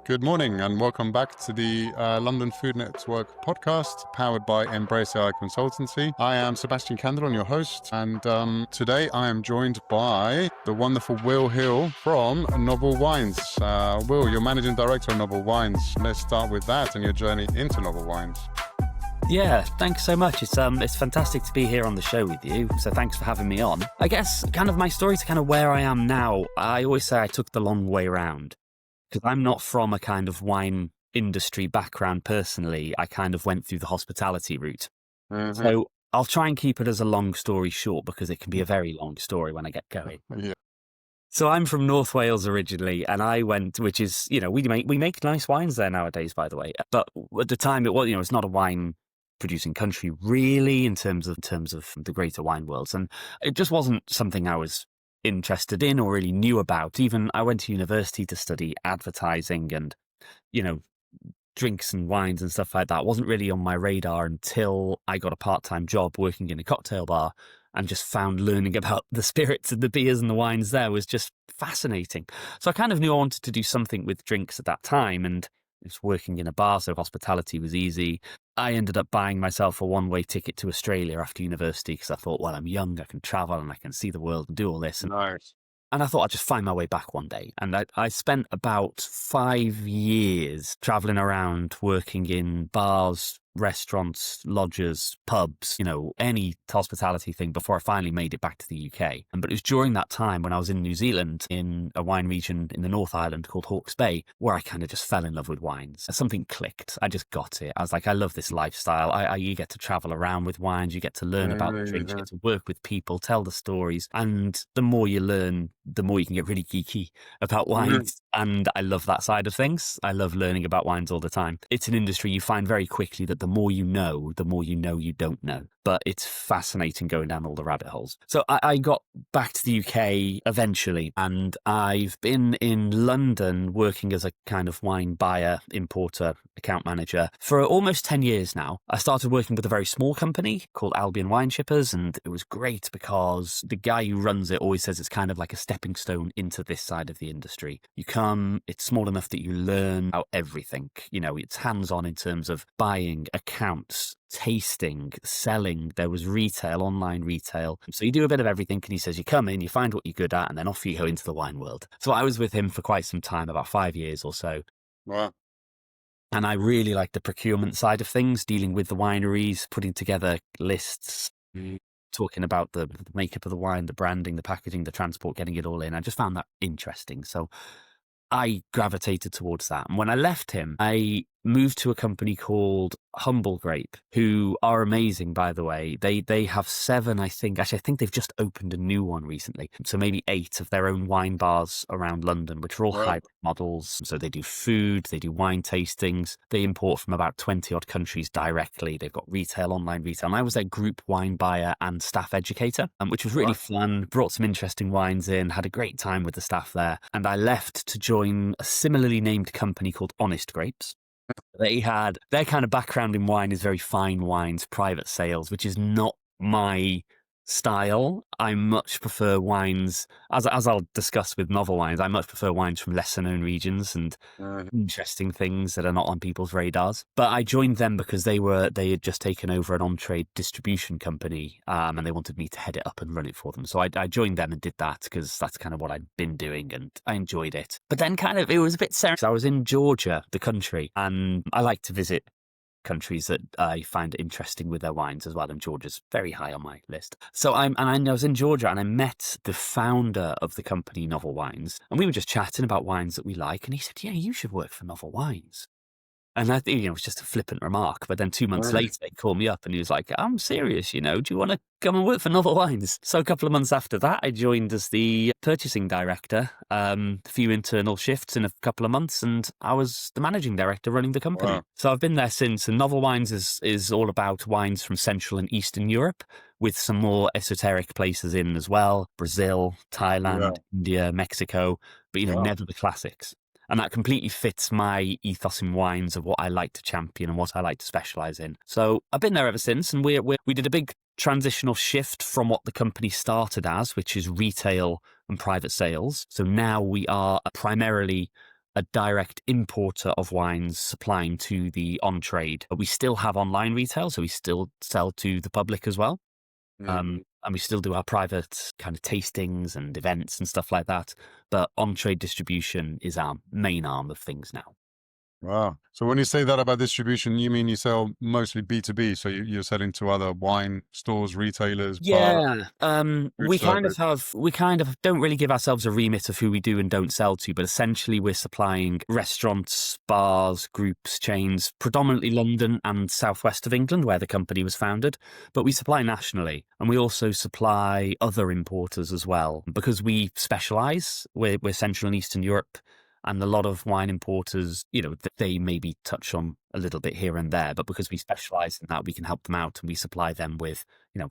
Good morning and welcome back to the London Food Network podcast powered by Embrace AI Consultancy. I am Sebastian Candelon, your host, and today I am joined by the wonderful Will Hill from Novel Wines. Will, you're Managing Director of Novel Wines. Let's start with that and your journey into Novel Wines. Yeah, thanks so much. It's fantastic to be here on the show with you. So thanks for having me on. I guess kind of my story to kind of where I am now, I always say I took the long way around because I'm not from a kind of wine industry background personally. I kind of went through the hospitality route. So I'll try and keep it as a long story short because it can be a very long story when I get going. Yeah. So I'm from North Wales originally, and I went, which is, we make nice wines there nowadays, by the way. But at the time, it was, it's not a wine producing country really in terms of the greater wine worlds, and it just wasn't something I was interested in or really knew about. Even I went to university to study advertising and drinks and wines and stuff like that. It wasn't really on my radar until I got a part-time job working in a cocktail bar and just found learning about the spirits and the beers and the wines there was just fascinating. So I kind of knew I wanted to do something with drinks at that time, and it's working in a bar, so hospitality was easy. I ended up buying myself a one-way ticket to Australia after university because I thought, well, I'm young, I can travel and I can see the world and do all this. Nice. And I thought I'd just find my way back one day. And I spent about 5 years traveling around, working in bars, restaurants, lodges, pubs, any hospitality thing before I finally made it back to the UK. But it was during that time when I was in New Zealand in a wine region in the North Island called Hawke's Bay, where I kind of just fell in love with wines. Something clicked. I just got it. I was like, I love this lifestyle. You get to travel around with wines. You get to learn about the drinks. You get to work with people, tell the stories. And the more you learn, the more you can get really geeky about wines. And I love that side of things. I love learning about wines all the time. It's an industry you find very quickly that the more you know you don't know. But it's fascinating going down all the rabbit holes. So I got back to the UK eventually, and I've been in London working as a kind of wine buyer, importer, account manager for almost 10 years now. I started working with a very small company called Albion Wine Shippers, and it was great because the guy who runs it always says it's kind of like a stepping stone into this side of the industry. You come, it's small enough that you learn about everything. It's hands-on in terms of buying, accounts, tasting, selling. There was retail, online retail. So you do a bit of everything, and he says you come in, you find what you're good at, and then off you go into the wine world. So I was with him for quite some time, about 5 years or so. Wow. And I really like the procurement side of things, dealing with the wineries, putting together lists, talking about the makeup of the wine, the branding, the packaging, the transport, getting it all in. I just found that interesting. So I gravitated towards that. And when I left him, I moved to a company called Humble Grape, who are amazing, by the way. They have 7, I think. Actually, I think they've just opened a new one recently. So maybe 8 of their own wine bars around London, which are all hybrid models. So they do food, they do wine tastings. They import from about 20 odd countries directly. They've got retail, online retail. And I was their group wine buyer and staff educator, which was really fun. Brought some interesting wines in, had a great time with the staff there. And I left to join a similarly named company called Honest Grapes. Their kind of background in wine is very fine wines, private sales, which is not my style. I much prefer wines, as I'll discuss with Novel Wines, I much prefer wines from lesser known regions and interesting things that are not on people's radars. But I joined them because they had just taken over an on-trade distribution company, and they wanted me to head it up and run it for them. So I joined them and did that because that's kind of what I'd been doing, and I enjoyed it. But then it was a bit serious. I was in Georgia, the country, and I like to visit countries that I find interesting with their wines as well, and Georgia's very high on my list. So I was in Georgia, and I met the founder of the company Novel Wines, and we were just chatting about wines that we like, and he said, yeah, you should work for Novel Wines. And I think, it was just a flippant remark. But then 2 months later, he called me up and he was like, I'm serious, do you want to come and work for Novel Wines? So a couple of months after that, I joined as the purchasing director, a few internal shifts in a couple of months, and I was the managing director running the company. Wow. So I've been there since, and Novel Wines is all about wines from Central and Eastern Europe, with some more esoteric places in as well, Brazil, Thailand, India, Mexico, but never the classics. And that completely fits my ethos in wines of what I like to champion and what I like to specialise in. So I've been there ever since, and we did a big transitional shift from what the company started as, which is retail and private sales. So now we are primarily a direct importer of wines supplying to the on-trade. But we still have online retail, so we still sell to the public as well. And we still do our private kind of tastings and events and stuff like that. But on-trade distribution is our main arm of things now. Wow. So when you say that about distribution, you mean you sell mostly B2B? So you're selling to other wine stores, retailers, bar, Yeah, food service? we kind of don't really give ourselves a remit of who we do and don't sell to, but essentially we're supplying restaurants, bars, groups, chains, predominantly London and southwest of England, where the company was founded. But we supply nationally, and we also supply other importers as well because we specialise. We're Central and Eastern Europe. And a lot of wine importers, they maybe touch on a little bit here and there, but because we specialize in that, we can help them out and we supply them with,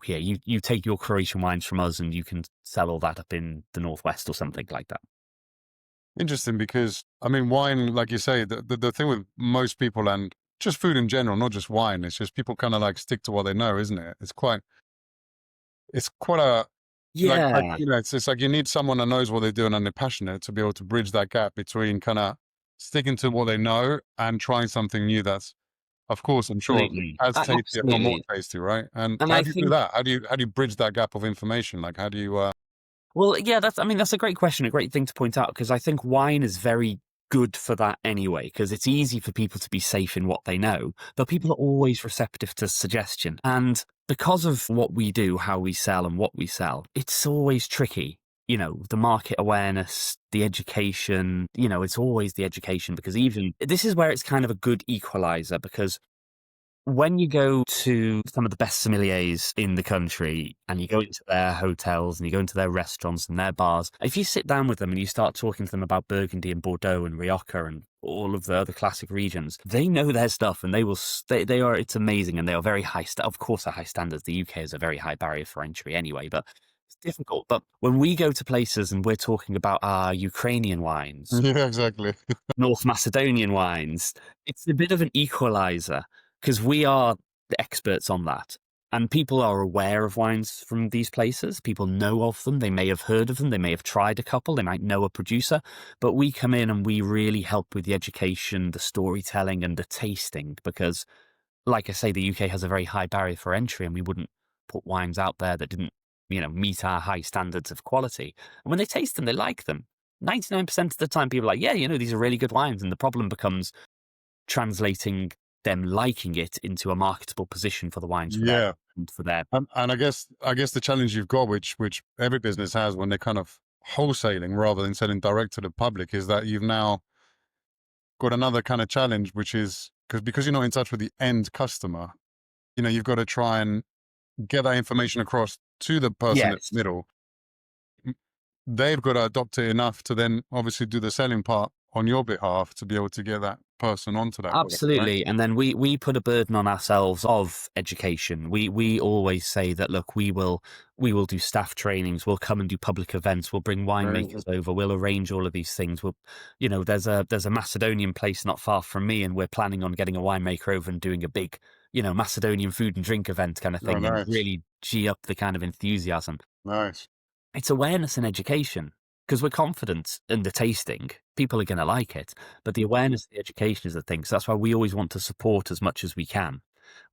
here, you take your Croatian wines from us and you can sell all that up in the Northwest or something like that. Interesting, because I mean, wine, like you say, the thing with most people and just food in general, not just wine, it's just people kind of like stick to what they know, isn't it? It's quite a, like, Yeah, it's like you need someone that knows what they're doing and they're passionate to be able to bridge that gap between kind of sticking to what they know and trying something new that's, of course, I'm sure absolutely. as tasty, if not more Absolutely. tasty, right? And And how I do you do think, that? How do you bridge that gap of information? Like, how do you? well, yeah, that's a great question, a great thing to point out, because I think wine is very good for that anyway, because it's easy for people to be safe in what they know, but people are always receptive to suggestion. And because of what we do, how we sell and what we sell, it's always tricky. The market awareness, the education, it's always the education, because even this is where it's kind of a good equalizer, because when you go to some of the best sommeliers in the country and you go into their hotels and you go into their restaurants and their bars, if you sit down with them and you start talking to them about Burgundy and Bordeaux and Rioja and all of the other classic regions, they know their stuff and it's amazing, and they are very high, of course, are high standards. The UK is a very high barrier for entry anyway, but it's difficult. But when we go to places and we're talking about our Ukrainian wines, Yeah, exactly. North Macedonian wines, it's a bit of an equalizer because we are the experts on that. And people are aware of wines from these places. People know of them. They may have heard of them. They may have tried a couple. They might know a producer. But we come in and we really help with the education, the storytelling, and the tasting because, like I say, the UK has a very high barrier for entry, and we wouldn't put wines out there that didn't, meet our high standards of quality. And when they taste them, they like them. 99% of the time, people are like, yeah, these are really good wines. And the problem becomes translating them liking it into a marketable position for the wines Yeah, for their. and I guess the challenge you've got, which every business has when they're kind of wholesaling rather than selling direct to the public, is that you've now got another kind of challenge, which is because you're not in touch with the end customer. You've got to try and get that information across to the person in Yes. the middle. They've got to adopt it enough to then obviously do the selling part on your behalf to be able to get that person onto that product, right? Absolutely. And then we put a burden on ourselves of education. We always say that, look, we will do staff trainings, we'll come and do public events, we'll bring winemakers over, we'll arrange all of these things. There's a Macedonian place not far from me, and we're planning on getting a winemaker over and doing a big, Macedonian food and drink event kind of Oh, thing, and nice, really gee up the kind of enthusiasm. nice. It's awareness and education, because we're confident in the tasting. People are going to like it, but the awareness, the education is the thing. So that's why we always want to support as much as we can.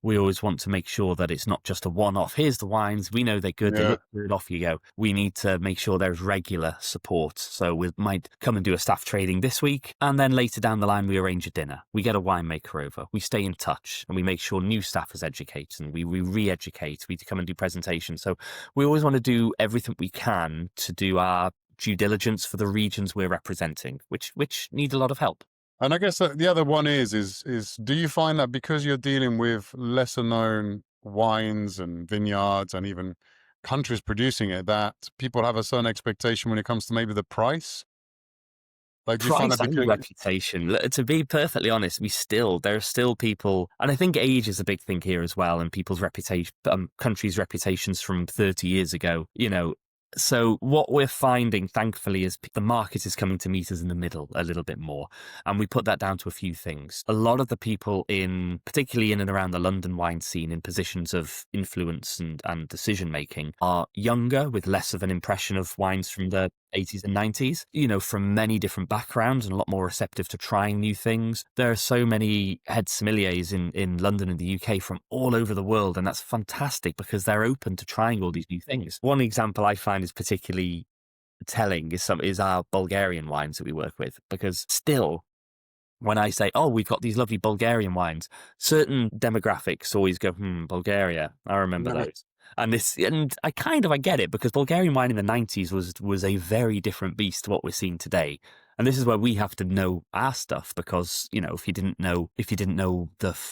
We always want to make sure that it's not just a one-off. Here's the wines. We know they're good. They Yeah. look good. Off you go. We need to make sure there's regular support. So we might come and do a staff training this week, and then later down the line, we arrange a dinner. We get a winemaker over. We stay in touch, and we make sure new staff is educated, and we re-educate. We come and do presentations. So we always want to do everything we can to do our due diligence for the regions we're representing, which need a lot of help. And I guess the other one is do you find that because you're dealing with lesser known wines and vineyards and even countries producing it, that people have a certain expectation when it comes to maybe the price? Like, do you find that Price and because reputation. To be perfectly honest, there are still people, and I think age is a big thing here as well, and people's reputation, countries' reputations from 30 years ago, So what we're finding, thankfully, is the market is coming to meet us in the middle a little bit more. And we put that down to a few things. A lot of the people particularly in and around the London wine scene, in positions of influence and decision-making, are younger, with less of an impression of wines from the 80s and 90s, from many different backgrounds and a lot more receptive to trying new things. There are so many head sommeliers in London and the UK from all over the world, and that's fantastic because they're open to trying all these new things. One example I find is particularly telling is our Bulgarian wines that we work with, because still, when I say, oh, we've got these lovely Bulgarian wines, certain demographics always go, Bulgaria, I remember those. And I get it, because Bulgarian wine in the 90s was a very different beast to what we're seeing today. And this is where we have to know our stuff, because, if you didn't know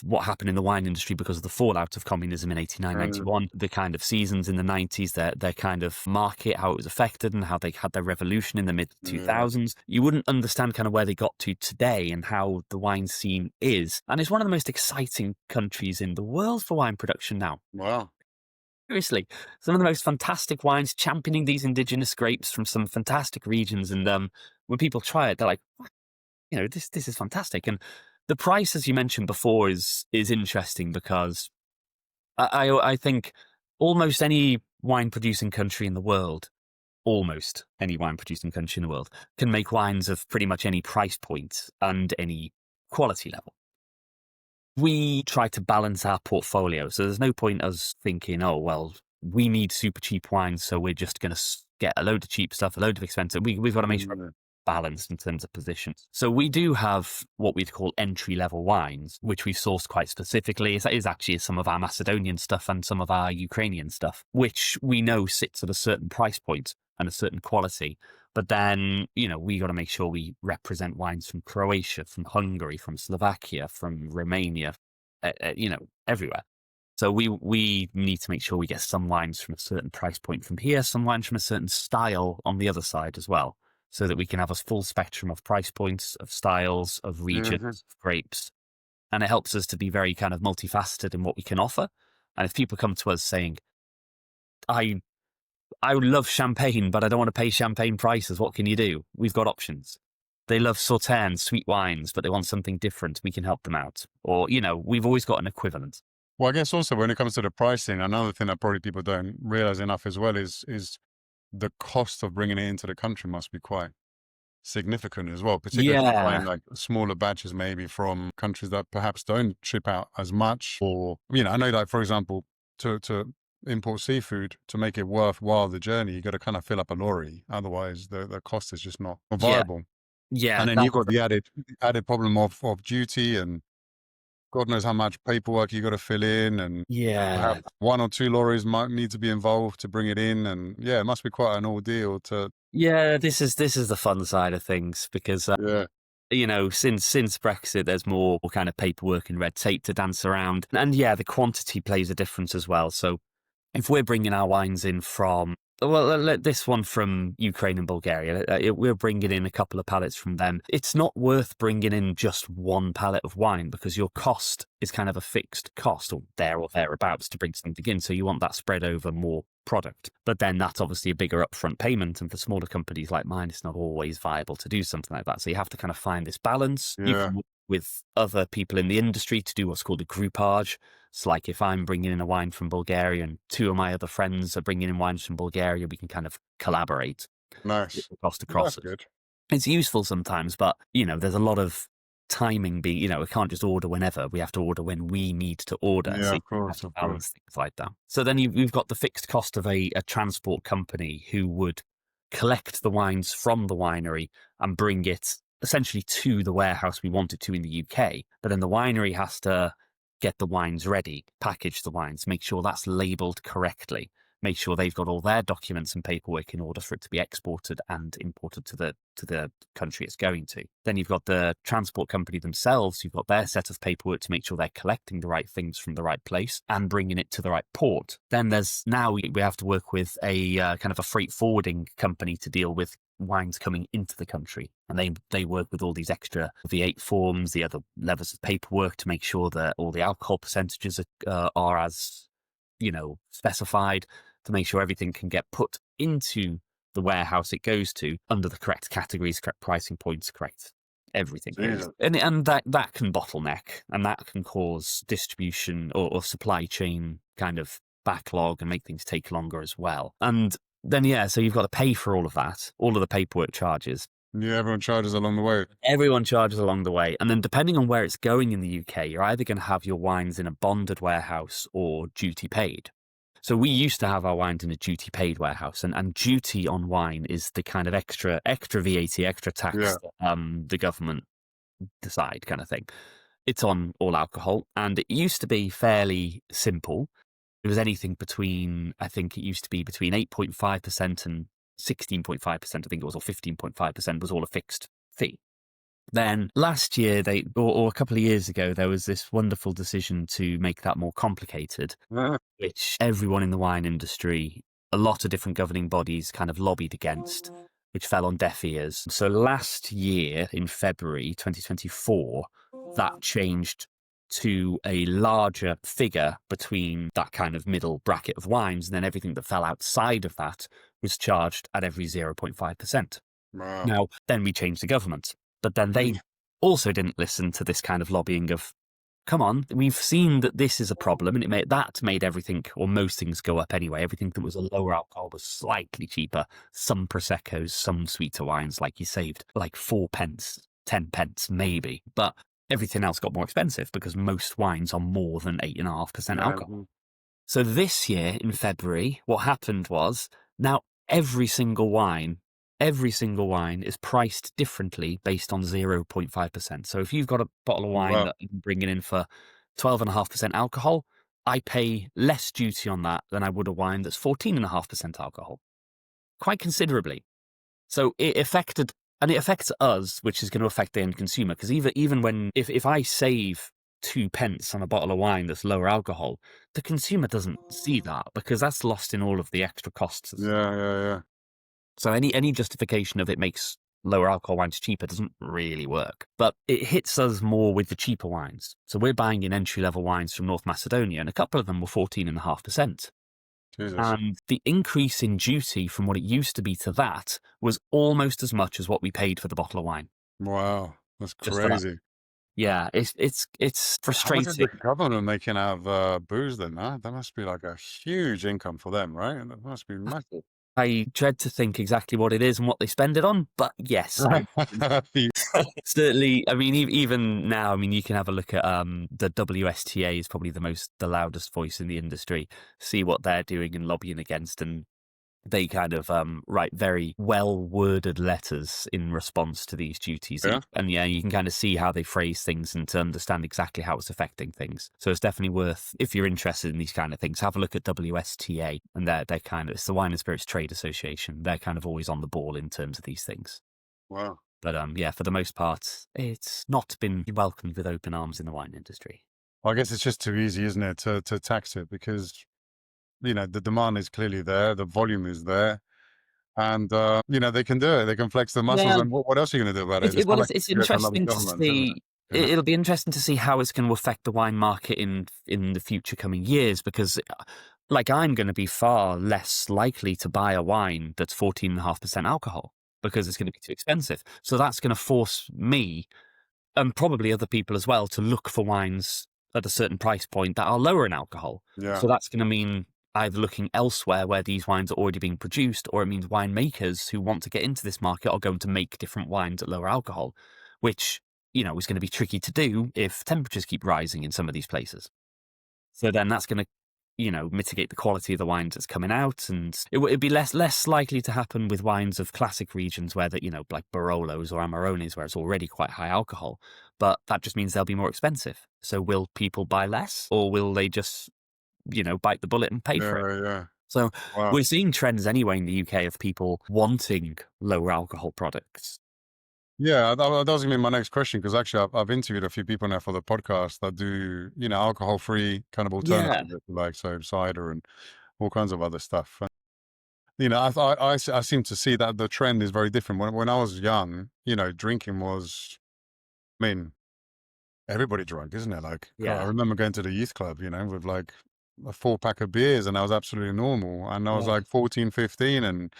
what happened in the wine industry because of the fallout of communism in 89, 91, the kind of seasons in the 90s, their kind of market, how it was affected and how they had their revolution in the mid 2000s, you wouldn't understand kind of where they got to today and how the wine scene is. And it's one of the most exciting countries in the world for wine production now. Wow. Seriously, some of the most fantastic wines, championing these indigenous grapes from some fantastic regions. And when people try it, they're like, this is fantastic. And the price, as you mentioned before, is interesting, because I think almost any wine producing country in the world, can make wines of pretty much any price point and any quality level. We try to balance our portfolio. So there's no point us thinking, oh, well, we need super cheap wines, so we're just going to get a load of cheap stuff, a load of expensive. We've got to make sure we're balanced in terms of positions. So we do have what we'd call entry-level wines, which we've sourced quite specifically. It is actually some of our Macedonian stuff and some of our Ukrainian stuff, which we know sits at a certain price point and a certain quality. But then, we got to make sure we represent wines from Croatia, from Hungary, from Slovakia, from Romania, everywhere. So we need to make sure we get some wines from a certain price point from here, some wines from a certain style on the other side as well, so that we can have a full spectrum of price points, of styles, of regions, of grapes. And it helps us to be very kind of multifaceted in what we can offer. And if people come to us saying, I love champagne, but I don't want to pay champagne prices, what can you do? We've got options. They love Sauternes, sweet wines, but they want something different. We can help them out. Or, we've always got an equivalent. Well, I guess also when it comes to the pricing, another thing that probably people don't realize enough as well is the cost of bringing it into the country must be quite significant as well, particularly if you're buying like smaller batches maybe from countries that perhaps don't ship out as much. Or, I know that, for example, to import seafood, to make it worthwhile the journey, you got to kind of fill up a lorry. Otherwise, the cost is just not viable. Yeah. And then you've got the added problem of duty, and God knows how much paperwork you got to fill in, and perhaps 1 or 2 lorries might need to be involved to bring it in, and it must be quite an ordeal to. Yeah, this is the fun side of things, because since Brexit, there's more kind of paperwork and red tape to dance around, and the quantity plays a difference as well. So if we're bringing our wines in from, this one from Ukraine and Bulgaria, we're bringing in a couple of pallets from them. It's not worth bringing in just one pallet of wine, because your cost is kind of a fixed cost, or thereabouts, to bring something in. So you want that spread over more product. But then that's obviously a bigger upfront payment. And for smaller companies like mine, it's not always viable to do something like that. So you have to kind of find this balance. You can work with other people in the industry to do what's called a groupage. It's like if I'm bringing in a wine from Bulgaria and 2 of my other friends are bringing in wines from Bulgaria, we can kind of collaborate. Nice. Cost across. That's good. It's useful sometimes, but, there's a lot of timing we can't just order whenever. We have to order when we need to order. Yeah, so of course. balance things like that. So then we've got the fixed cost of a transport company who would collect the wines from the winery and bring it essentially to the warehouse we want it to in the UK. But then the winery has to get the wines ready, package the wines, make sure that's labelled correctly, make sure they've got all their documents and paperwork in order for it to be exported and imported to the country it's going to. Then you've got the transport company themselves, you've got their set of paperwork to make sure they're collecting the right things from the right place and bringing it to the right port. Then we have to work with a kind of a freight forwarding company to deal with wines coming into the country, and they work with all these extra V8 forms, the other levels of paperwork to make sure that all the alcohol percentages are as specified, to make sure everything can get put into the warehouse it goes to under the correct categories, correct pricing points, correct everything. And that can bottleneck, and that can cause distribution or supply chain kind of backlog and make things take longer as well. And then yeah, so you've got to pay for all of that, all of the paperwork charges. Yeah, everyone charges along the way. Everyone charges along the way. And then depending on where it's going in the UK, you're either going to have your wines in a bonded warehouse or duty paid. So we used to have our wines in a duty paid warehouse, and duty on wine is the kind of extra VAT, extra tax Yeah. that the government decide kind of thing. It's on all alcohol, and it used to be fairly simple. It was anything between, I think it used to be between 8.5% and 16.5%, I think it was, or 15.5% was all a fixed fee. Then last year, or a couple of years ago, there was this wonderful decision to make that more complicated, which everyone in the wine industry, a lot of different governing bodies kind of lobbied against, which fell on deaf ears. So last year, in February 2024, that changed to a larger figure between that kind of middle bracket of wines, and then everything that fell outside of that was charged at every 0.5%. Wow. Now, then we changed the government, but then they also didn't listen to this kind of lobbying of, come on, we've seen that this is a problem, and that made everything, or most things, go up anyway. Everything that was a lower alcohol was slightly cheaper. Some Prosecco's, some sweeter wines, like you saved like 4 pence, 10 pence maybe, but everything else got more expensive because most wines are more than 8.5% alcohol. So this year in February, what happened was, now every single wine is priced differently based on 0.5%. So if you've got a bottle of wine that I'm bringing in for 12.5% alcohol, I pay less duty on that than I would a wine that's 14.5% alcohol, quite considerably. So it affected, and it affects us, which is going to affect the end consumer. Because even when, if I save 2 pence on a bottle of wine that's lower alcohol, the consumer doesn't see that because that's lost in all of the extra costs. Yeah. So any justification of it makes lower alcohol wines cheaper doesn't really work. But it hits us more with the cheaper wines. So we're buying in entry-level wines from North Macedonia, and a couple of them were 14.5%. Jesus. And the increase in duty from what it used to be to that was almost as much as what we paid for the bottle of wine. Wow, that's Just for that. crazy. Yeah, it's How much is frustrating. the government making out of booze then? Huh? That must be like a huge income for them, right? That must be massive. I dread to think exactly what it is and what they spend it on, but yes, certainly. I mean, even now, I mean, you can have a look at the WSTA is probably the loudest voice in the industry. See what they're doing and lobbying against, and they kind of write very well-worded letters in response to these duties. Yeah. And yeah, you can kind of see how they phrase things and to understand exactly how it's affecting things. So it's definitely worth, if you're interested in these kind of things, have a look at WSTA. And they're kind of, it's the Wine and Spirits Trade Association. They're kind of always on the ball in terms of these things. Wow. But yeah, for the most part, it's not been welcomed with open arms in the wine industry. Well, I guess it's just too easy, isn't it, to tax it because, you know, the demand is clearly there, the volume is there, and, you know, they can do it. They can flex their muscles, Yeah. and what else are you going to do about it? It's not like It's you can love the interesting to government, isn't see. it? You know? It'll be interesting to see how it's going to affect the wine market in the future coming years, because like I'm going to be far less likely to buy a wine that's 14.5% alcohol because it's going to be too expensive. So that's going to force me, and probably other people as well, to look for wines at a certain price point that are lower in alcohol. Yeah. So that's going to mean either looking elsewhere where these wines are already being produced, or it means winemakers who want to get into this market are going to make different wines at lower alcohol, which, you know, is going to be tricky to do if temperatures keep rising in some of these places. So then that's going to, you know, mitigate the quality of the wines that's coming out, and it'd be less likely to happen with wines of classic regions where that, you know, like Barolos or Amarones, where it's already quite high alcohol. But that just means they'll be more expensive. So will people buy less, or will they just, you know, bite the bullet and pay for it? Yeah. So Wow. we're seeing trends anyway in the UK of people wanting lower alcohol products. Yeah, that was going to be my next question, because actually I've interviewed a few people now for the podcast that do, you know, alcohol-free kind of alternatives, like so cider and all kinds of other stuff. And, you know, I seem to see that the trend is very different. When I was young, you know, drinking was, I mean, everybody drank, isn't it? Like, God, I Yeah. remember going to the youth club, you know, with like a 4-pack of beers, and that was absolutely normal. And I was like 14, 15, and,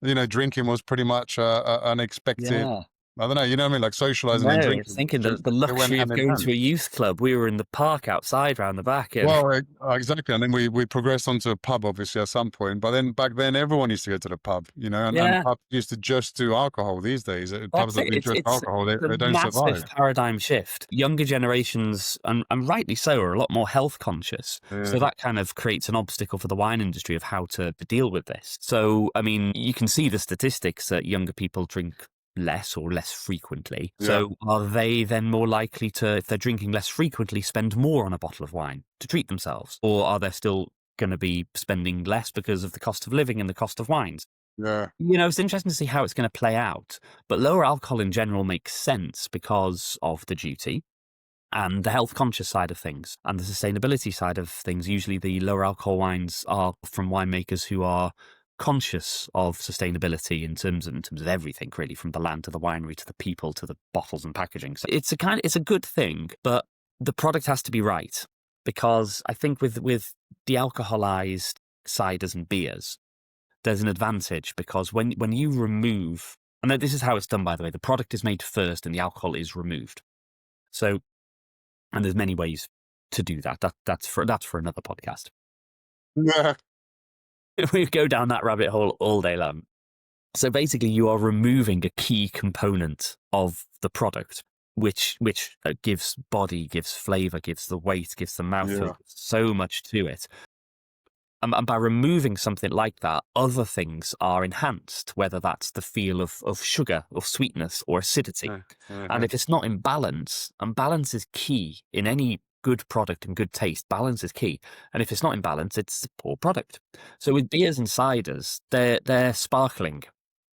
you know, drinking was pretty much an expected Yeah. I don't know, you know what I mean? Like socializing No, and I was drinking. thinking Just, the it went luxury of hand in going hand. to a youth club. We were in the park outside round the back, and Well, exactly. And then we progressed onto a pub, obviously, at some point. But then back then, everyone used to go to the pub, you know, and yeah, pubs used to just do alcohol these days. Pubs that's that it. do just It's alcohol, a they don't massive survive. paradigm shift. Younger generations, and rightly so, are a lot more health conscious. So Yeah. that kind of creates an obstacle for the wine industry of how to deal with this. So, I mean, you can see the statistics that younger people drink less or less frequently. Yeah. So are they then more likely to, if they're drinking less frequently, spend more on a bottle of wine to treat themselves? Or are they still going to be spending less because of the cost of living and the cost of wines? Yeah. You know, it's interesting to see how it's going to play out. But lower alcohol in general makes sense because of the duty and the health conscious side of things and the sustainability side of things. Usually the lower alcohol wines are from winemakers who are conscious of sustainability in terms of everything, really, from the land to the winery to the people to the bottles and packaging. So it's a good thing, but the product has to be right, because I think with de-alcoholized ciders and beers, there's an advantage, because when you remove, and this is how it's done, by the way, the product is made first and the alcohol is removed. So, and there's many ways to do that. That's for another podcast. Yeah. We go down that rabbit hole all day long. So basically, you are removing a key component of the product, which gives body, gives flavor, gives the weight, gives the mouthfeel, Yeah. so much to it. And by removing something like that, other things are enhanced, whether that's the feel of sugar, or sweetness, or acidity. And if it's not in balance, and balance is key in any good product and good taste, balance is key. And if it's not in balance, it's a poor product. So with beers and ciders, they're sparkling,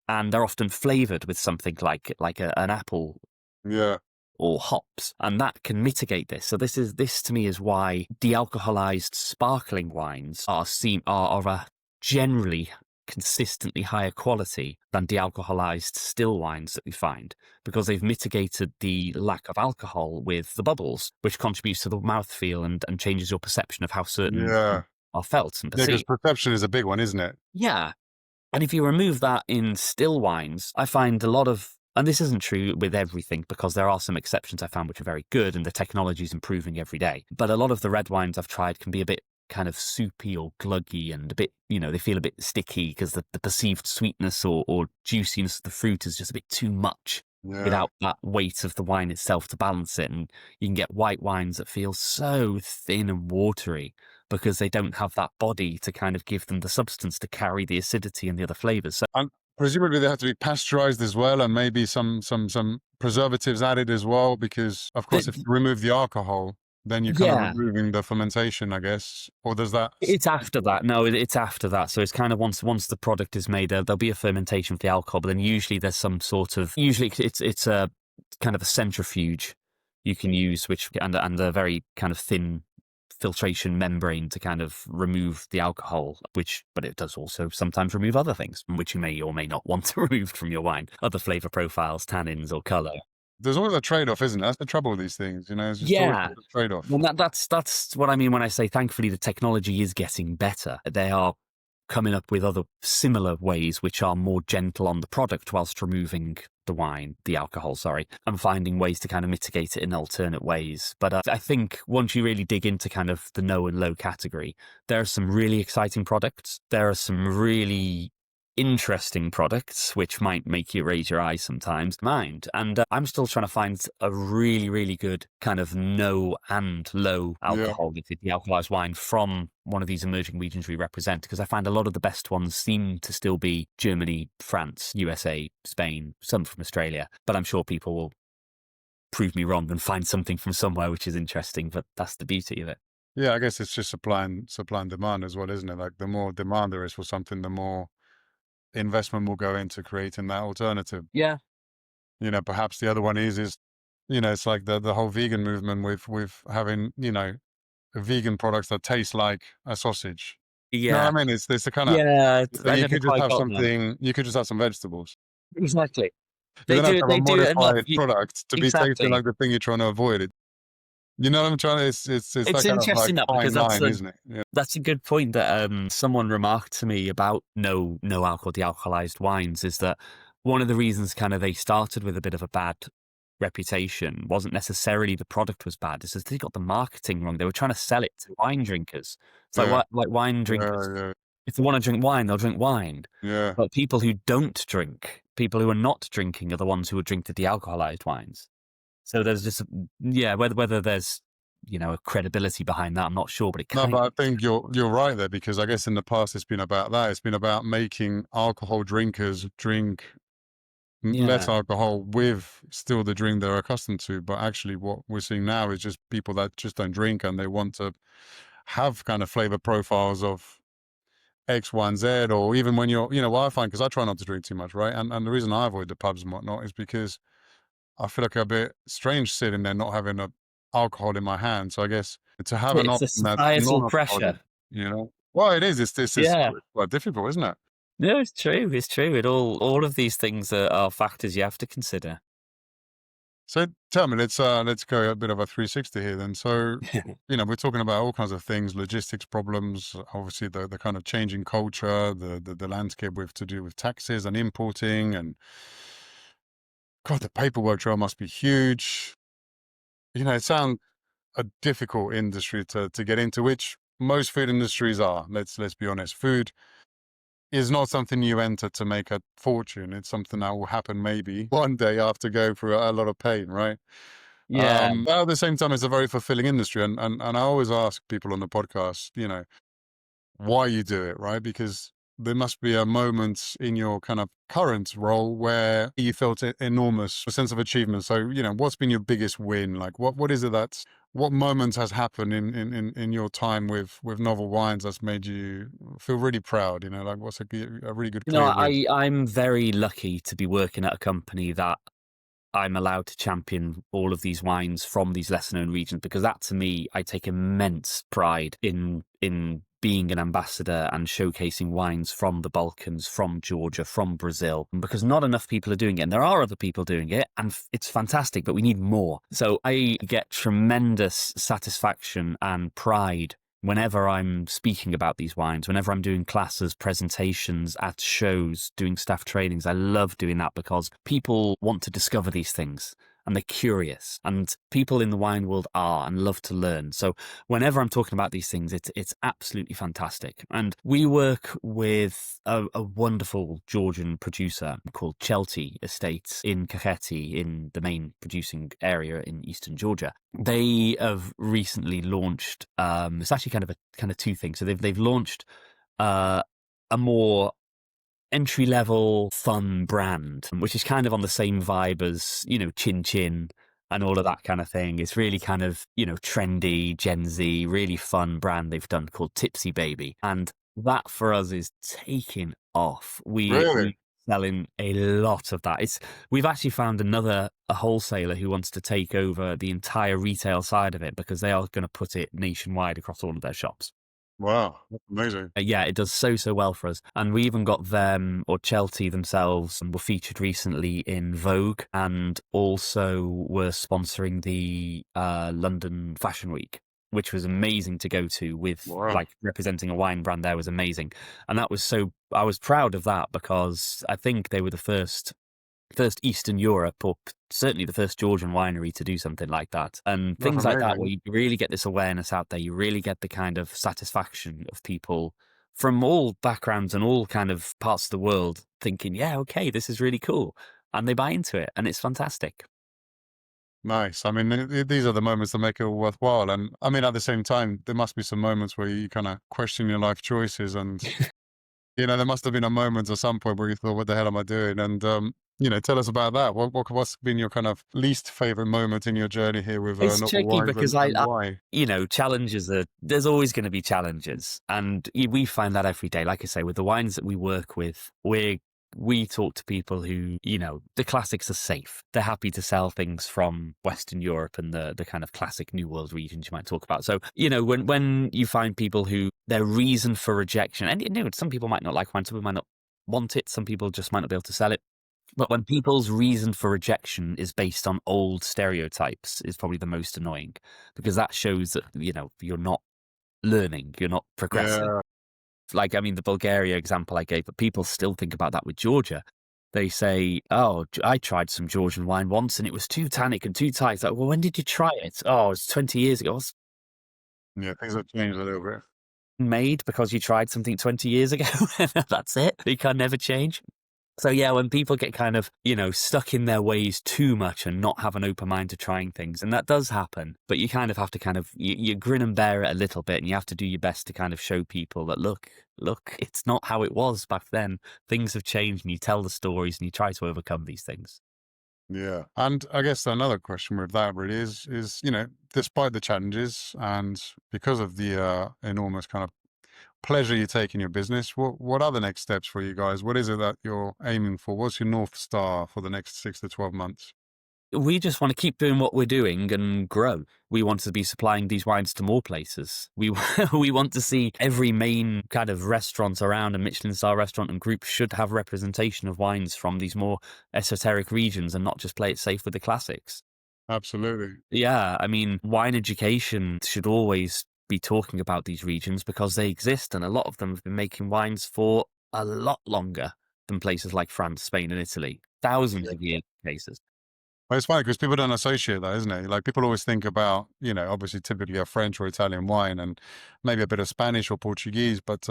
and they're often flavored with something like an apple Yeah. or hops, and that can mitigate this. So this to me is why de-alcoholized sparkling wines are a generally consistently higher quality than de-alcoholized still wines that we find, because they've mitigated the lack of alcohol with the bubbles, which contributes to the mouthfeel and changes your perception of how certain Yeah. are felt and Yeah, because perceived. perception is a big one, isn't it? Yeah. And if you remove that in still wines, I find a lot of, and this isn't true with everything, because there are some exceptions I found which are very good and the technology is improving every day. But a lot of the red wines I've tried can be a bit kind of soupy or gluggy and a bit, they feel a bit sticky because the perceived sweetness or juiciness of the fruit is just a bit too much Yeah. without that weight of the wine itself to balance it. And you can get white wines that feel so thin and watery because they don't have that body to kind of give them the substance to carry the acidity and the other flavors. So And presumably they have to be pasteurized as well, and maybe some preservatives added as well, because of course if you remove the alcohol, then you're kind of yeah, removing the fermentation, I guess. Or does that it's after that. No, it's after that. So it's kind of once the product is made, there'll be a fermentation for the alcohol, but then usually there's some sort of, usually it's a kind of a centrifuge you can use, which and a very kind of thin filtration membrane to kind of remove the alcohol, but it does also sometimes remove other things, which you may or may not want to remove from your wine, other flavor profiles, tannins, or color. there's always a trade-off, isn't it? That's the trouble with these things, it's just always Yeah. a trade-off. Well, that's what I mean when I say thankfully the technology is getting better. They are coming up with other similar ways which are more gentle on the product whilst removing the alcohol, and finding ways to kind of mitigate it in alternate ways. But I think once you really dig into kind of the no and low category, there are some really exciting products. There are some really interesting products which might make you raise your eyes sometimes. And I'm still trying to find a really, really good kind of no and low Yeah. alcohol de-alcoholized wine from one of these emerging regions we represent, because I find a lot of the best ones seem to still be Germany, France, USA, Spain, some from Australia, but I'm sure people will prove me wrong and find something from somewhere which is interesting. But that's the beauty of it. Yeah, I guess it's just supply and demand as well, isn't it? Like the more demand there is for something, the more investment will go into creating that alternative. Yeah. Perhaps the other one is it's like the whole vegan movement with having, vegan products that taste like a sausage. You know Yeah. what I mean? It's the kind of, Yeah. I you never could just quite have got them. something, you could just have some vegetables. Exactly. You don't have to have a They do it enough. modified product to be tasting Exactly. like the thing you're trying to avoid. You know what I'm trying to, it's that It's kind of like interesting that, because fine line, isn't it? Yeah. that's a good point that someone remarked to me about no alcohol de-alcoholized wines, is that one of the reasons kind of they started with a bit of a bad reputation wasn't necessarily the product was bad. It's just they got the marketing wrong. They were trying to sell it to wine drinkers. It's like Yeah, like wine drinkers. yeah, If they want to drink wine, they'll drink wine. yeah. But people who don't drink, people who are not drinking, are the ones who would drink the de-alcoholized wines. So there's just, yeah, whether there's, a credibility behind that, I'm not sure, but it No, kind but of, I think you're right there, because I guess in the past it's been about that. It's been about making alcohol drinkers drink less yeah, alcohol with still the drink they're accustomed to. But actually, what we're seeing now is just people that just don't drink and they want to have kind of flavor profiles of X, Y, and Z. Or even when what I find, because I try not to drink too much, right? And the reason I avoid the pubs and whatnot is because I feel like a bit strange sitting there not having a alcohol in my hand. So I guess to have an it's a option that's societal non-alcoholic, pressure. well, it is. It's Yeah. quite difficult, isn't it? No, it's true. It's true. All of these things are factors you have to consider. So tell me, let's go a bit of a 360 here then. So, we're talking about all kinds of things, logistics problems, obviously the kind of changing culture, the landscape with to do with taxes and importing, and God, the paperwork trail must be huge. It sounds a difficult industry to get into, which most food industries are. Let's be honest. Food is not something you enter to make a fortune. It's something that will happen maybe one day after going through a lot of pain, right? Yeah. But at the same time, it's a very fulfilling industry. And I always ask people on the podcast, why you do it, right? Because there must be a moment in your kind of current role where you felt an enormous sense of achievement. So, what's been your biggest win? Like, what is it what moment has happened in your time with Novel Wines that's made you feel really proud? Like, what's a really good clear win? I'm very lucky to be working at a company that I'm allowed to champion all of these wines from these lesser known regions, because that, to me, I take immense pride in being an ambassador and showcasing wines from the Balkans, from Georgia, from Brazil, because not enough people are doing it. And there are other people doing it, and it's fantastic, but we need more. So I get tremendous satisfaction and pride whenever I'm speaking about these wines, whenever I'm doing classes, presentations, at shows, doing staff trainings. I love doing that because people want to discover these things and they're curious, and people in the wine world are and love to learn. So whenever I'm talking about these things, it's absolutely fantastic. And we work with a wonderful Georgian producer called Chelty Estates in Kakheti, in the main producing area in eastern Georgia. They have recently launched, it's actually kind of two things. So they've launched a more entry level fun brand, which is kind of on the same vibe as, Chin Chin and all of that kind of thing. It's really kind of, trendy, Gen Z, really fun brand they've done called Tipsy Baby. And that for us is taking off. Really? We selling a lot of that. We've actually found a wholesaler who wants to take over the entire retail side of it, because they are going to put it nationwide across all of their shops. Wow, that's amazing. Yeah, it does so well for us. And we even got them, or Chelsea themselves, and were featured recently in Vogue, and also were sponsoring the London Fashion Week, which was amazing to go to, with Wow. like representing a wine brand there was amazing. And I was proud of that, because I think they were the first Eastern Europe, or certainly the first Georgian winery to do something like that. And That's things like that, where amazing. you really get this awareness out there, you really get the kind of satisfaction of people from all backgrounds and all kind of parts of the world thinking, yeah, okay, this is really cool. And they buy into it, and it's fantastic. Nice. I mean, these are the moments that make it all worthwhile. And I mean, at the same time, there must be some moments where you kind of question your life choices. And, there must have been a moment at some point where you thought, what the hell am I doing? And, tell us about that. What's been your kind of least favorite moment in your journey here with It's Novel tricky Wines, because and why? challenges there's always going to be challenges. And we find that every day. Like I say, with the wines that we work with, we talk to people who, the classics are safe. They're happy to sell things from Western Europe and the kind of classic New World regions you might talk about. So, when you find people who their reason for rejection, and some people might not like wine, some people might not want it, some people just might not be able to sell it. But when people's reason for rejection is based on old stereotypes, is probably the most annoying, because that shows that, you're not learning, you're not progressing. Yeah. Like, I mean, the Bulgaria example I gave, but people still think about that with Georgia. They say, "Oh, I tried some Georgian wine once and it was too tannic and too tight." It's like, well, when did you try it? Oh, it's 20 years ago. It's Yeah, things have changed a little bit. made because you tried something 20 years ago. That's it. You can never change. So yeah, when people get kind of, stuck in their ways too much and not have an open mind to trying things, and that does happen, but you kind of have to you grin and bear it a little bit, and you have to do your best to kind of show people that look, it's not how it was back then. Things have changed, and you tell the stories and you try to overcome these things. Yeah. And I guess another question with that really is, despite the challenges and because of the enormous kind of pleasure you take in your business, what are the next steps for you guys? What is it that you're aiming for? What's your North Star for the next 6 to 12 months? We just want to keep doing what we're doing and grow. We want to be supplying these wines to more places. We we want to see every main kind of restaurant around, a Michelin star restaurant and group should have representation of wines from these more esoteric regions and not just play it safe with the classics. Absolutely. Yeah, I mean, wine education should always be talking about these regions because they exist, and a lot of them have been making wines for a lot longer than places like France, Spain, and Italy. Thousands of years in cases. Well, it's funny because people don't associate that, isn't it? Like people always think about, obviously typically a French or Italian wine and maybe a bit of Spanish or Portuguese, but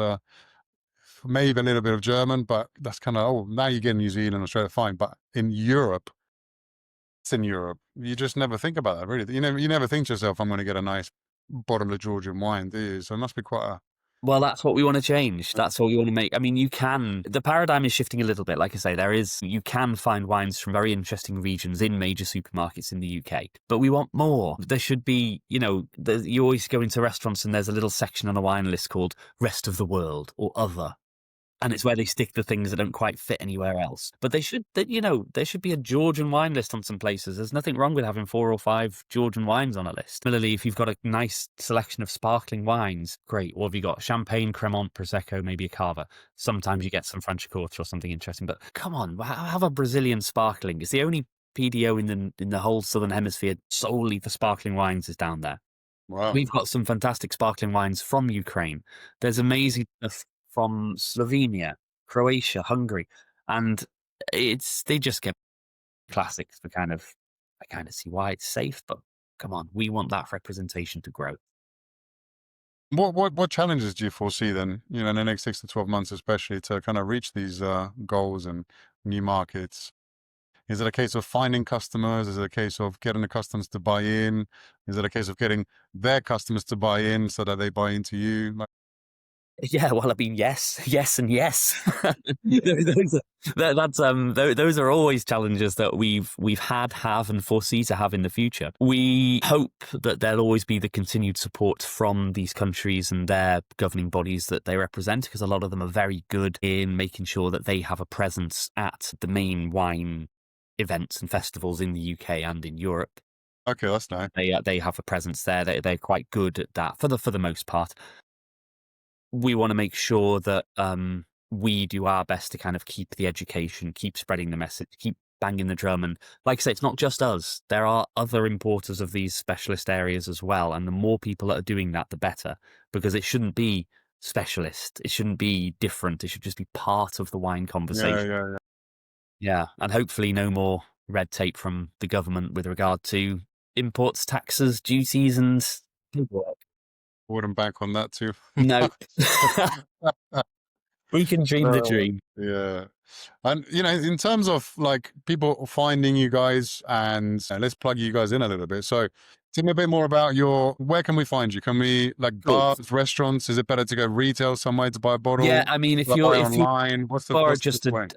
maybe a little bit of German, but that's kind of, oh, now you get New Zealand, Australia, fine. But in Europe, it's in Europe. You just never think about that, really. You never think to yourself, I'm going to get a nice bottle of Georgian wine, do you? So it must be quite a, Well, that's what we want to change. That's what we want to make. I mean, the paradigm is shifting a little bit. Like I say, you can find wines from very interesting regions in major supermarkets in the UK, but we want more. There should be, you always go into restaurants and there's a little section on a wine list called rest of the world or other. And it's where they stick the things that don't quite fit anywhere else. But there should be a Georgian wine list on some places. There's nothing wrong with having 4 or 5 Georgian wines on a list. Similarly, if you've got a nice selection of sparkling wines, great. Or have you got Champagne, Cremant, Prosecco, maybe a Cava? Sometimes you get some Franciacorta or something interesting. But come on, have a Brazilian sparkling. It's the only PDO in the whole Southern Hemisphere solely for sparkling wines is down there. wow. We've got some fantastic sparkling wines from Ukraine. There's amazing stuff from Slovenia, Croatia, Hungary, and they just get classics for I kind of see why it's safe, but come on, we want that representation to grow. What challenges do you foresee then, in the next 6 to 12 months, especially to kind of reach these goals and new markets? Is it a case of finding customers? Is it a case of getting the customers to buy in? Is it a case of getting their customers to buy in so that they buy into you? Yeah, well, I mean, yes, yes, and yes. Those are always challenges that we've had, have, and foresee to have in the future. We hope that there'll always be the continued support from these countries and their governing bodies that they represent, because a lot of them are very good in making sure that they have a presence at the main wine events and festivals in the UK and in Europe. Okay, that's nice. They have a presence there. They're quite good at that for the most part. We want to make sure that we do our best to kind of keep the education, keep spreading the message, keep banging the drum. And like I say, it's not just us. There are other importers of these specialist areas as well. And the more people that are doing that, the better, because it shouldn't be specialist. It shouldn't be different. It should just be part of the wine conversation. Yeah. Yeah. And hopefully no more red tape from the government with regard to imports, taxes, duties, and paperwork. Wouldn't bank on that too. No. We can dream the dream. Yeah. And, in terms of like people finding you guys and let's plug you guys in a little bit. So tell me a bit more about where can we find you? Can we like bars, restaurants? Is it better to go retail somewhere to buy a bottle? Yeah, I mean, if Buy you're online, what's just the way?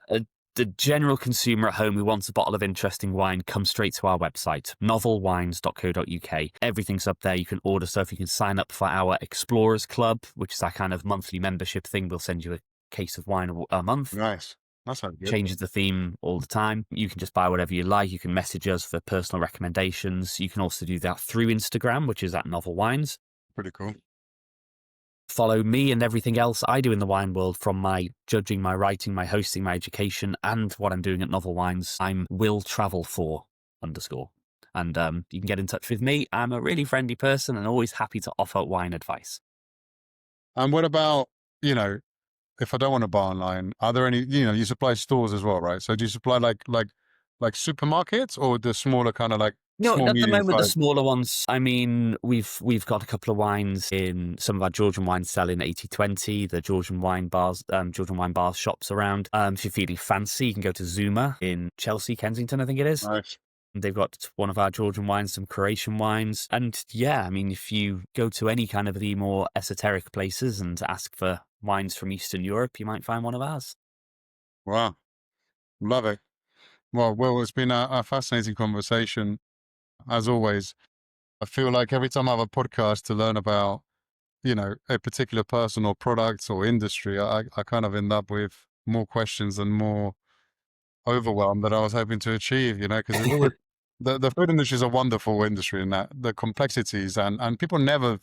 the general consumer at home who wants a bottle of interesting wine, come straight to our website, novelwines.co.uk. Everything's up there. You can order stuff. You can sign up for our Explorers Club, which is our kind of monthly membership thing. We'll send you a case of wine a month. Nice. That sounds good. Changes the theme all the time. You can just buy whatever you like. You can message us for personal recommendations. You can also do that through Instagram, which is at Novel Wines. Pretty cool. Follow me and everything else I do in the wine world, from my judging, my writing, my hosting, my education, and what I'm doing at Novel Wines. I'm willtravel4_. And you can get in touch with me. I'm a really friendly person and always happy to offer wine advice. And what about, if I don't want to buy online, are there any, you supply stores as well, right? So do you supply like supermarkets or the smaller kind of like No, small, at the medium moment, the size? smaller ones, I mean, we've got a couple of wines in some of our Georgian wines sell in 80/20, the Georgian wine bars, Georgian wine bar shops around. If you're feeling fancy, you can go to Zuma in Chelsea, Kensington, I think it is. Nice. They've got one of our Georgian wines, some Croatian wines. And yeah, I mean, if you go to any kind of the more esoteric places and ask for wines from Eastern Europe, you might find one of ours. Wow. Love it. Well, it's been a fascinating conversation as always. I feel like every time I have a podcast to learn about, a particular person or product or industry, I kind of end up with more questions and more overwhelm that I was hoping to achieve, because there's always the food industry is a wonderful industry in that the complexities and people never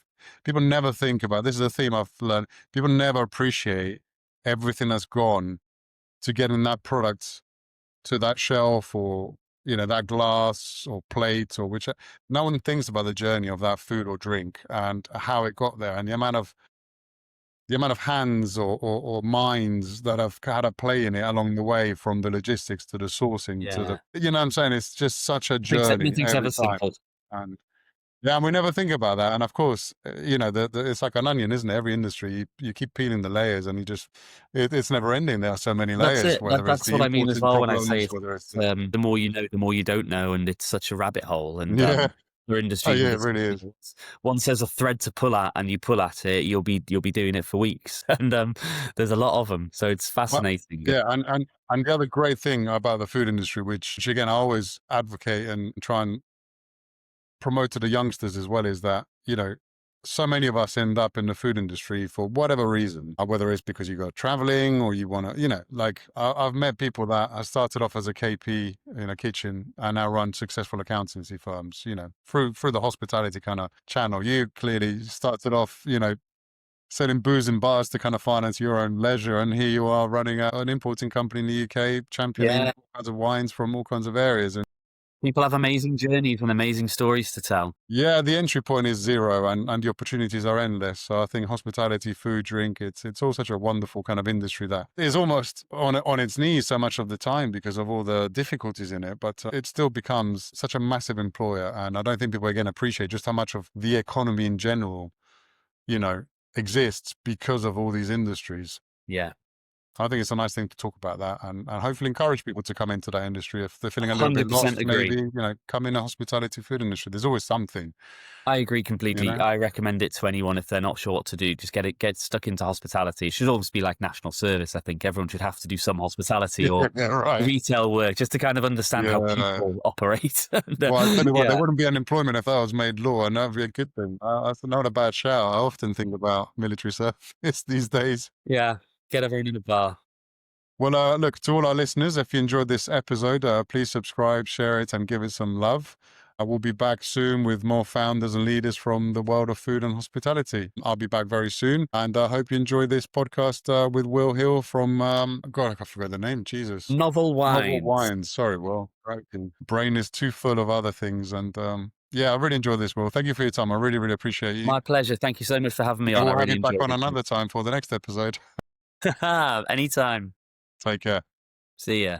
think about, this is a theme I've learned, people never appreciate everything that's gone to getting that product to that shelf or that glass or plate or which no one thinks about the journey of that food or drink and how it got there and the amount of hands or minds that have had a play in it along the way, from the logistics to the sourcing to Yeah. the, what I'm saying? It's just such a journey Nothing's every ever time. simple. And yeah, and we never think about that. And of course, it's like an onion, isn't it? Every industry, you keep peeling the layers and it's never ending. There are so many That's layers, it. whether it's That's the what I mean as importing well when I say problems, it's, whether it's the more you know, the more you don't know, and it's such a rabbit hole. And yeah. for Oh industries, yeah, with it its really is. once there's a thread to pull at, and you pull at it, you'll be doing it for weeks. And there's a lot of them, so it's Well, fascinating. yeah, and the other great thing about the food industry, which again I always advocate and try and promote to the youngsters as well, is that so many of us end up in the food industry for whatever reason, whether it's because you go traveling or you want to, like I've met people that I started off as a KP in a kitchen and now run successful accountancy firms, through the hospitality kind of channel. You clearly started off, selling booze in bars to kind of finance your own leisure. And here you are running an importing company in the UK, championing Yeah, all kinds of wines from all kinds of areas. And people have amazing journeys and amazing stories to tell. yeah, the entry point is zero and the opportunities are endless. So I think hospitality, food, drink, it's all such a wonderful kind of industry that is almost on its knees so much of the time because of all the difficulties in it. But it still becomes such a massive employer. And I don't think people again appreciate just how much of the economy in general, you know, exists because of all these industries. Yeah, I think it's a nice thing to talk about that and hopefully encourage people to come into that industry. If they're feeling a little bit 100% lost, agree. maybe, come in the hospitality food industry. There's always something, I agree you completely. know? I recommend it to anyone if they're not sure what to do. Just get stuck into hospitality. It should almost be like national service. I think everyone should have to do some hospitality or Yeah, right. retail work just to kind of understand how Yeah. people operate. And, Well, I tell you what, there yeah, wouldn't be unemployment if that was made law, and that'd be a good thing. That's not a bad shout. I often think about military service these days. yeah. Get everyone in a bar. Well, look, to all our listeners, if you enjoyed this episode, please subscribe, share it, and give it some love. I will be back soon with more founders and leaders from the world of food and hospitality. I'll be back very soon, and I hope you enjoyed this podcast with Will Hill from, God, I forgot the name, Jesus. Novel Novel wines. Wines. Sorry, Will. Right. Brain is too full of other things, and yeah, I really enjoyed this, Will. Thank you for your time. I really, really appreciate you. My pleasure. Thank you so much for having me Yeah, on. I we'll have really you back enjoyed on it. another time for the next episode. Anytime. Take care. See ya.